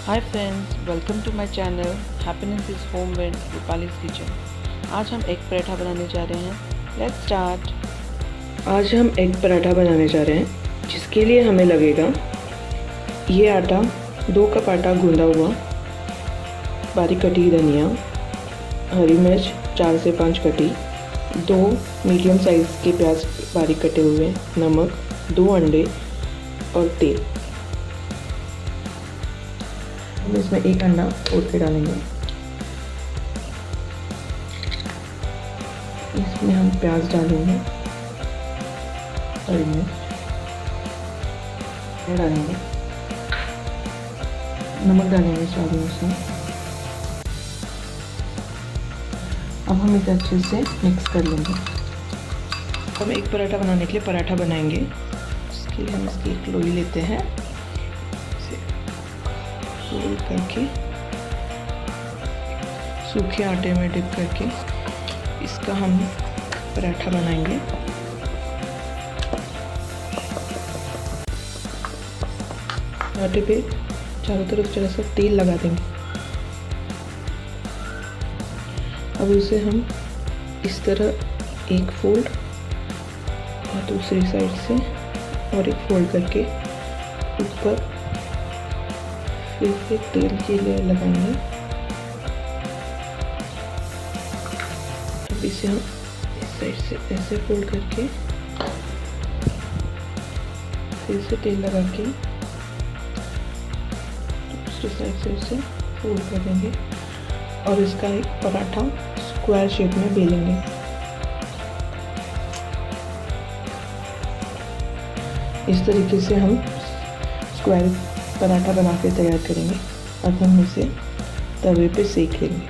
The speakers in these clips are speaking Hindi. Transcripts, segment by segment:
Hi friends, welcome to my channel happiness is home with Rupali's kitchen. आज हम एग पराठा बनाने जा रहे हैं। Let's start. आज हम एग पराठा बनाने जा रहे हैं, जिसके लिए हमें लगेगा ये आटा, 2 कप आटा गूंदा हुआ, बारीक कटी धनिया, हरी मिर्च 4 से 5 कटी, 2 मीडियम साइज़ के प्याज बारीक कटे हुए, नमक, 2 अंडे और तेल। हम इसमें 1 अंडा फोड़ के डालेंगे। इसमें हम प्याज डालेंगे, हरी मिर्च डालेंगे, नमक डालेंगे स्वाद अनुसार। अब हम इसे अच्छे से मिक्स कर लेंगे। हम एक पराठा बनाने के लिए पराठा बनाएंगे। उसके लिए हम इसकी एक लोई लेते हैं, रोल करके सूखे आटे में डिप करके इसका हम पराठा बनाएंगे। आटे पे चारों तरफ जरा सा तेल लगा देंगे। अब उसे हम इस तरह एक फोल्ड और दूसरी साइड से और एक फोल्ड करके ऊपर फिर से तेल की लेयर लगाएंगे। अब इसे हम इस साइड से ऐसे फोल्ड करके फिर से तेल लगा के दूसरी साइड से उसे फोल्ड कर देंगे और इसका एक पराठा स्क्वायर शेप में बेलेंगे। इस तरीके से हम स्क्वायर पराठा बना के तैयार करेंगे। अब हम इसे तवे पे सेक लेंगे।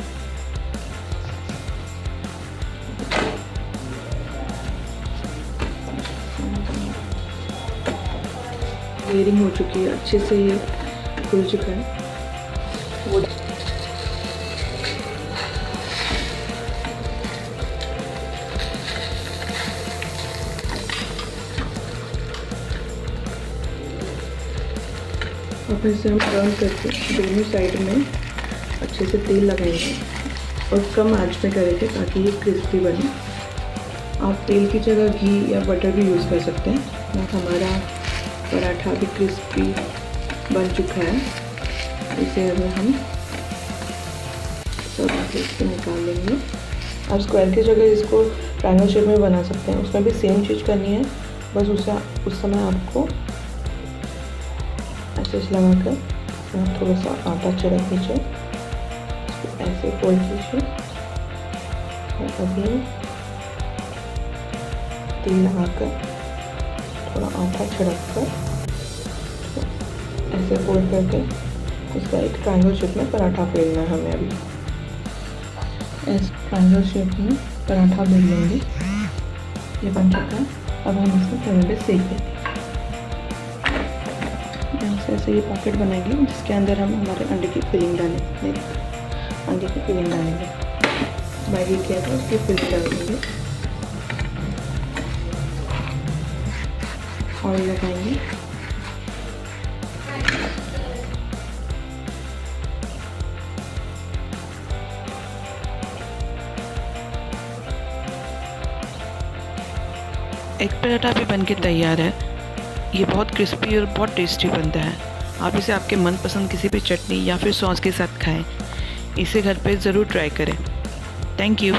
लेयरिंग हो चुकी है, अच्छे से ये खुल चुका है। वो अब इसे हम टर्न करके दोनों साइड में अच्छे से तेल लगाएंगे और कम आंच में करेंगे ताकि ये क्रिस्पी बने। आप तेल की जगह घी या बटर भी यूज़ कर सकते हैं। और हमारा पराठा भी क्रिस्पी बन चुका है। इसे अब हम सब आगे इससे निकाल लेंगे। आप स्क्वायर की जगह इसको ट्रायंगल शेप में बना सकते हैं। उसमें भी सेम चीज़ करनी है, बस उस समय आपको ऐसे लगाकर थोड़ा सा आटा छिड़क दीजिए, ऐसे फोल्ड कीजिए और अभी तेल लगाकर थोड़ा आटा छिड़क कर ऐसे फोल्ड करके इसका एक ट्रायंगल शेप में पराठा बेलना है हमें। अभी इस ट्रायंगल शेप में पराठा बेल लेंगे। ये बन चुका है। अब हम इसको तवे पे सेक देंगे। यहाँ से ऐसे ये पॉकेट बनाएंगे जिसके अंदर हम हमारे अंडे की फिलिंग डालेंगे। अंडे की फिलिंग डालेंगे, मैगी किया था उसकी फिलिंग डाल देंगे, ऑयल लगाएंगे। एग पराठा भी बनके तैयार है। ये बहुत क्रिस्पी और बहुत टेस्टी बनता है। आप इसे आपके मनपसंद किसी भी चटनी या फिर सॉस के साथ खाएं। इसे घर पे ज़रूर ट्राई करें। Thank you.